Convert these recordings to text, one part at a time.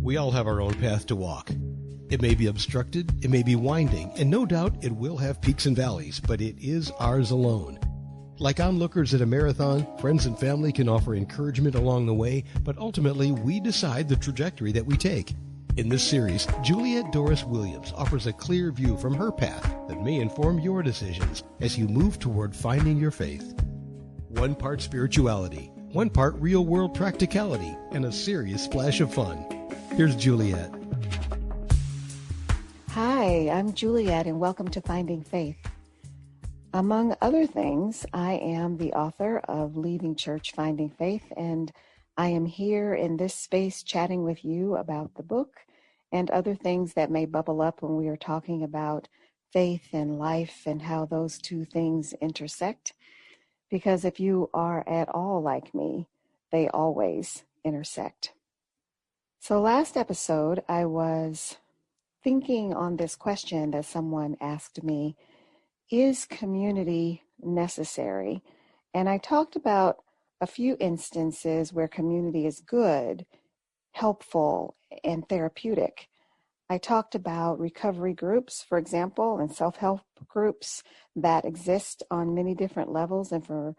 We all have our own path to walk. It may be obstructed, it may be winding, and no doubt it will have peaks and valleys, but it is ours alone. Like onlookers at a marathon, friends and family can offer encouragement along the way, but ultimately we decide the trajectory that we take. In this series, Juliet Dorris-Williams offers a clear view from her path that may inform your decisions as you move toward finding your faith. One part spirituality, one part real-world practicality, and a serious splash of fun. Here's Juliet. Hi, I'm Juliet, and welcome to Finding Faith. Among other things, I am the author of Leaving Church, Finding Faith, and I am here in this space chatting with you about the book and other things that may bubble up when we are talking about faith and life and how those two things intersect. Because if you are at all like me, they always intersect. So last episode, I was thinking on this question that someone asked me, is community necessary? And I talked about a few instances where community is good, helpful, and therapeutic. I talked about recovery groups, for example, and self-help groups that exist on many different levels and for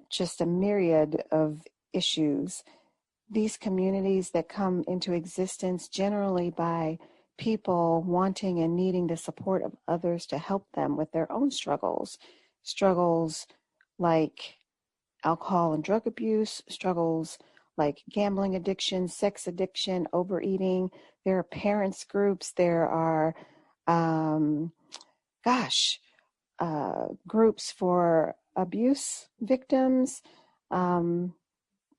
just a myriad of issues. These communities that come into existence generally by people wanting and needing the support of others to help them with their own struggles like alcohol and drug abuse, struggles like gambling addiction, sex addiction, overeating. There are parents groups. There are, groups for abuse victims,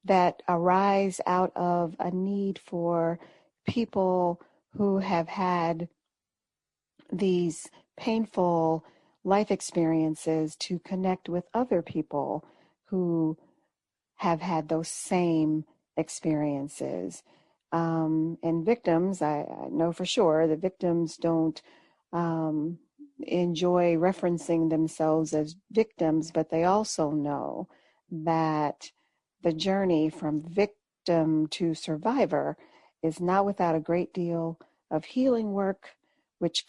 that arise out of a need for people who have had these painful life experiences to connect with other people who have had those same experiences. And victims, I know for sure that victims don't enjoy referencing themselves as victims, but they also know that the journey from victim to survivor is not without a great deal of healing work, which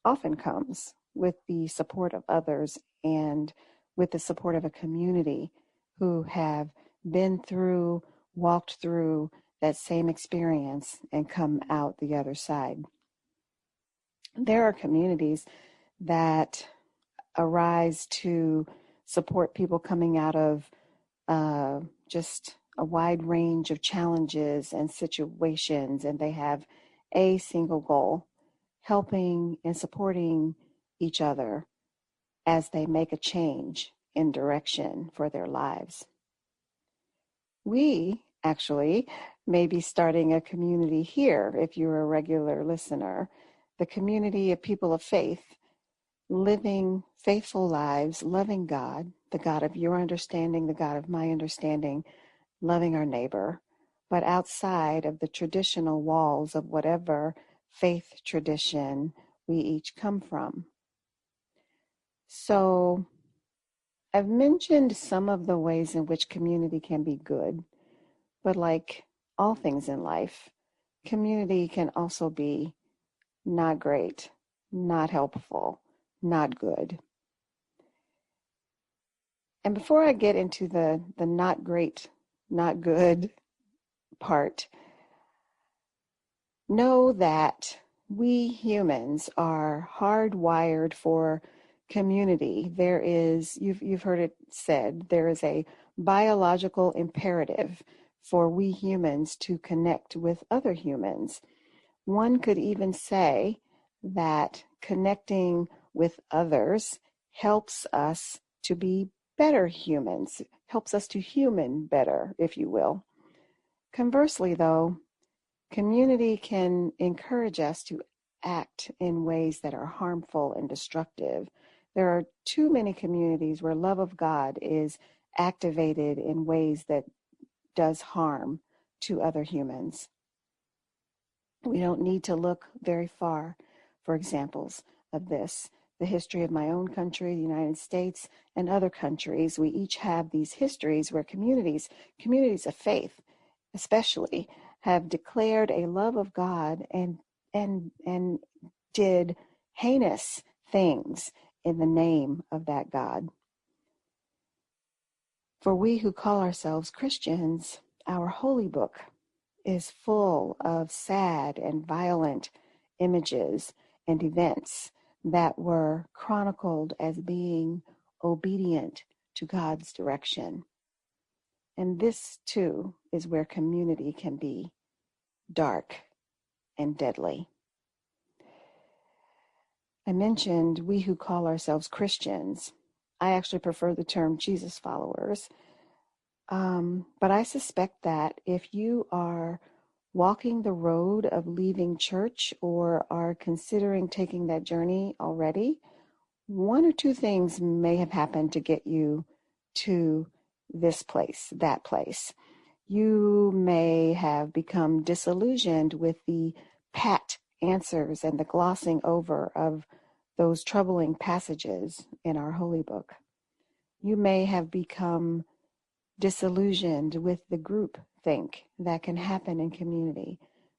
often comes with the support of others and with the support of a community who have been through, walked through that same experience and come out the other side. There are communities that arise to support people coming out of just a wide range of challenges and situations, and they have a single goal, helping and supporting each other as they make a change in direction for their lives. We actually may be starting a community here, if you're a regular listener, the community of people of faith, living faithful lives, loving God, the God of your understanding, the God of my understanding, loving our neighbor, but outside of the traditional walls of whatever faith tradition we each come from. So I've mentioned some of the ways in which community can be good, but like all things in life, community can also be not great, not helpful, not good. And before I get into the not great, not good part, know that we humans are hardwired for community. There is, you've heard it said, there is a biological imperative for we humans to connect with other humans. One could even say that connecting with others helps us to be better humans, helps us to human better, if you will. Conversely, though, community can encourage us to act in ways that are harmful and destructive. There are too many communities where love of God is activated in ways that does harm to other humans. We don't need to look very far for examples of this. The history of my own country, the United States, and other countries, we each have these histories where communities of faith especially, have declared a love of God and did heinous things in the name of that God. For we who call ourselves Christians, our holy book is full of sad and violent images and events that were chronicled as being obedient to God's direction. And this, too, is where community can be dark and deadly. I mentioned we who call ourselves Christians. I actually prefer the term Jesus followers. But I suspect that if you are walking the road of leaving church or are considering taking that journey already, one or two things may have happened to get you to this place, that place. You may have become disillusioned with the pat answers and the glossing over of those troubling passages in our holy book. You may have become disillusioned with the group think that can happen in community.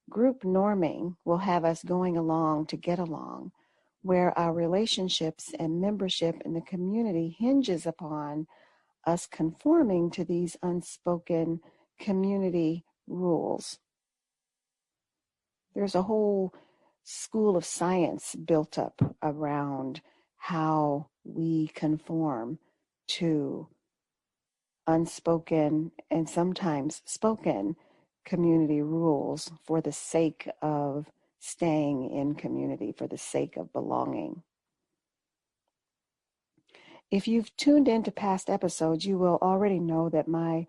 Group norming will have us going along to get along, where our relationships and membership in the community hinges upon us conforming to these unspoken community rules. There's a whole school of science built up around how we conform to unspoken and sometimes spoken community rules for the sake of staying in community, for the sake of belonging. If you've tuned into past episodes, you will already know that my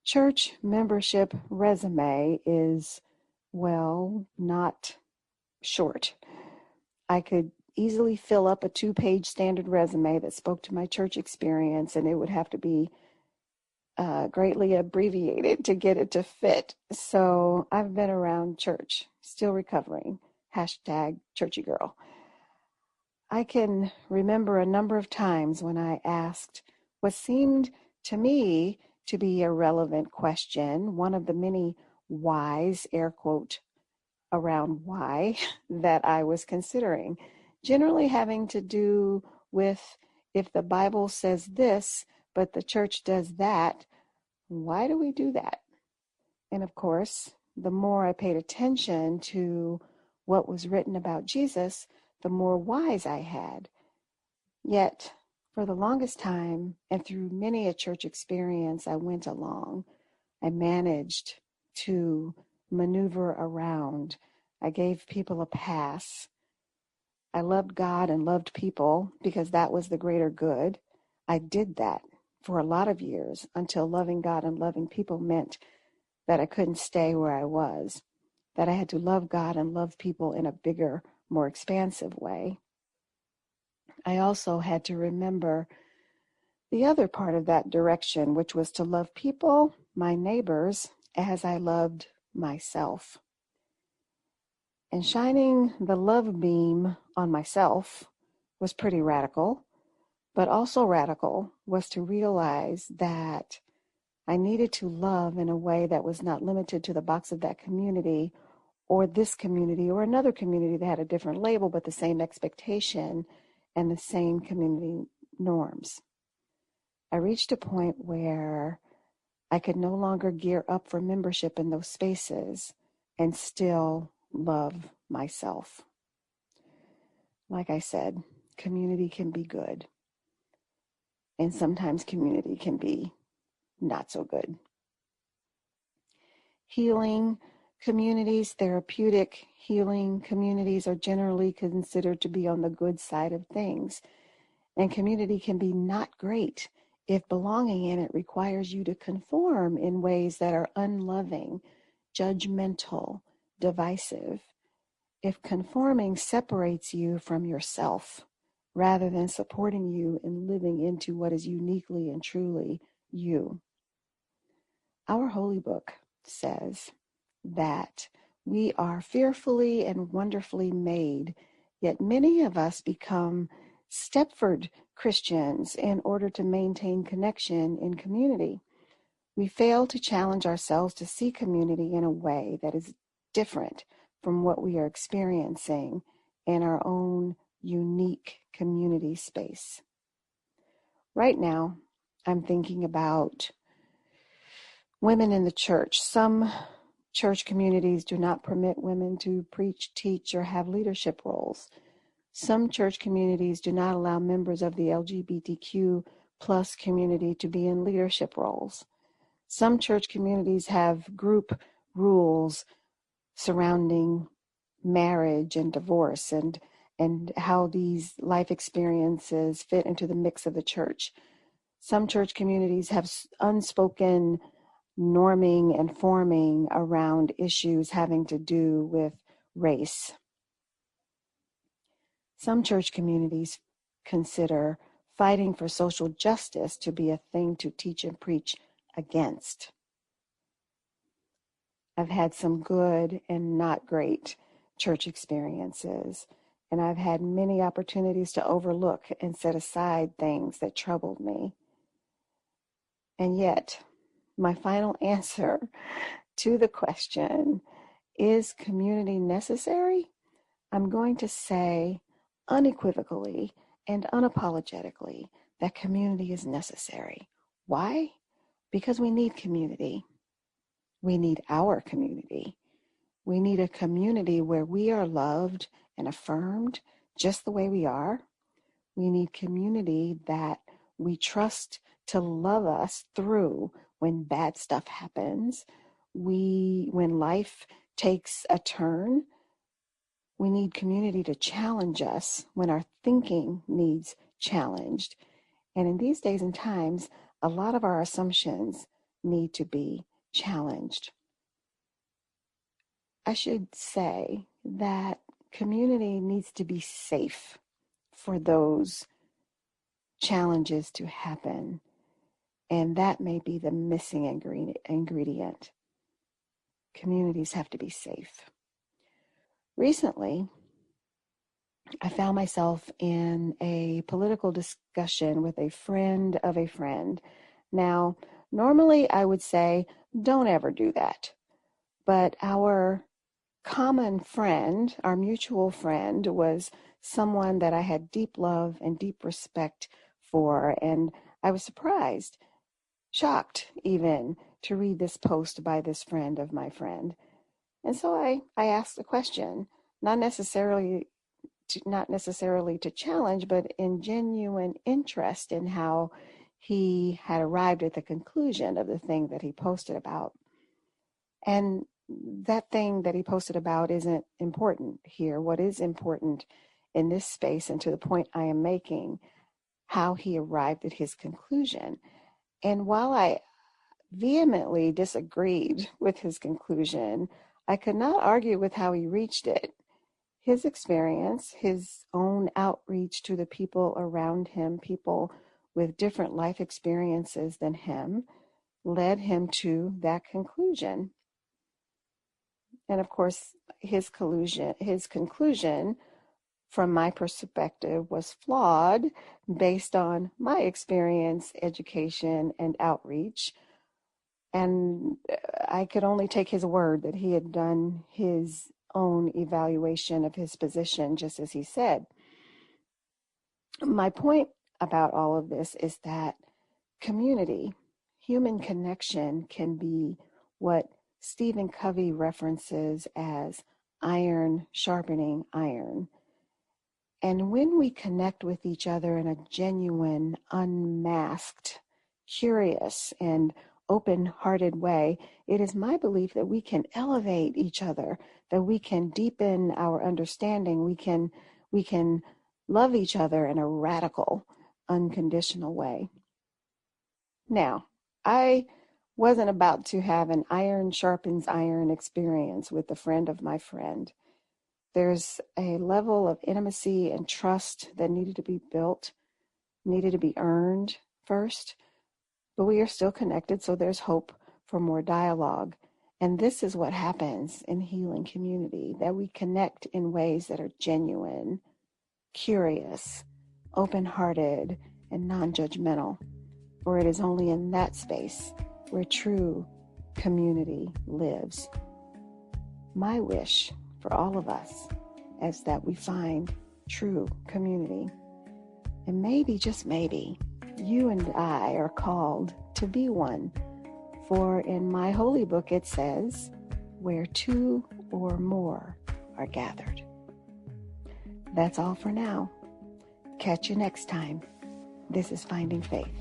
church membership resume is, well, not short. I could easily fill up a 2-page standard resume that spoke to my church experience, and it would have to be greatly abbreviated to get it to fit. So I've been around church, still recovering. #ChurchyGirl. I can remember a number of times when I asked what seemed to me to be a relevant question, one of the many whys, air quote, around why, that I was considering, generally having to do with if the Bible says this, but the church does that, why do we do that? And of course, the more I paid attention to what was written about Jesus, the more whys I had. Yet, for the longest time, and through many a church experience I went along, I managed to maneuver around. I gave people a pass. I loved God and loved people because that was the greater good. I did that for a lot of years until loving God and loving people meant that I couldn't stay where I was, that I had to love God and love people in a bigger, more expansive way. I also had to remember the other part of that direction, which was to love people, my neighbors, as I loved myself. And shining the love beam on myself was pretty radical, but also radical was to realize that I needed to love in a way that was not limited to the box of that community or this community or another community that had a different label, but the same expectation and the same community norms. I reached a point where I could no longer gear up for membership in those spaces and still love myself. Like I said, community can be good. And sometimes community can be not so good. Healing communities, therapeutic healing communities are generally considered to be on the good side of things. And community can be not great if belonging in it requires you to conform in ways that are unloving, judgmental, divisive. If conforming separates you from yourself rather than supporting you in living into what is uniquely and truly you. Our holy book says that we are fearfully and wonderfully made, yet many of us become Stepford Christians in order to maintain connection in community. We fail to challenge ourselves to see community in a way that is different from what we are experiencing in our own unique community space. Right now, I'm thinking about women in the church. Some church communities do not permit women to preach, teach, or have leadership roles. Some church communities do not allow members of the LGBTQ plus community to be in leadership roles. Some church communities have group rules surrounding marriage and divorce and how these life experiences fit into the mix of the church. Some church communities have unspoken norming and forming around issues having to do with race. Some church communities consider fighting for social justice to be a thing to teach and preach against. I've had some good and not great church experiences, and I've had many opportunities to overlook and set aside things that troubled me. And yet, my final answer to the question, is community necessary? I'm going to say unequivocally and unapologetically that community is necessary. Why? Because we need community. We need our community. We need a community where we are loved and affirmed just the way we are. We need community that we trust to love us through when bad stuff happens. When life takes a turn, we need community to challenge us when our thinking needs challenged. And in these days and times, a lot of our assumptions need to be challenged. I should say that community needs to be safe for those challenges to happen. And that may be the missing ingredient. Communities have to be safe. Recently, I found myself in a political discussion with a friend of a friend. Now, normally I would say, don't ever do that. But our common friend, our mutual friend, was someone that I had deep love and deep respect for. And I was surprised, shocked even, to read this post by this friend of my friend. And so I asked the question, not necessarily to challenge, but in genuine interest in how he had arrived at the conclusion of the thing that he posted about. And that thing that he posted about isn't important here. What is important in this space, and to the point I am making, how he arrived at his conclusion. And while I vehemently disagreed with his conclusion, I could not argue with how he reached it. His experience, his own outreach to the people around him, people with different life experiences than him, led him to that conclusion. And of course, his conclusion, from my perspective, was flawed based on my experience, education, and outreach. And I could only take his word that he had done his own evaluation of his position, just as he said. My point about all of this is that community, human connection, can be what Stephen Covey references as iron sharpening iron. And when we connect with each other in a genuine, unmasked, curious, and open-hearted way, it is my belief that we can elevate each other, that we can deepen our understanding, we can love each other in a radical, unconditional way. Now, I wasn't about to have an iron sharpens iron experience with a friend of my friend. There's a level of intimacy and trust that needed to be built, needed to be earned first, but we are still connected, so there's hope for more dialogue. And this is what happens in healing community, that we connect in ways that are genuine, curious, open-hearted, and non-judgmental. For it is only in that space where true community lives. My wish for all of us is that we find true community. And maybe, just maybe, you and I are called to be one. For in my holy book it says, where two or more are gathered. That's all for now. Catch you next time. This is Finding Faith.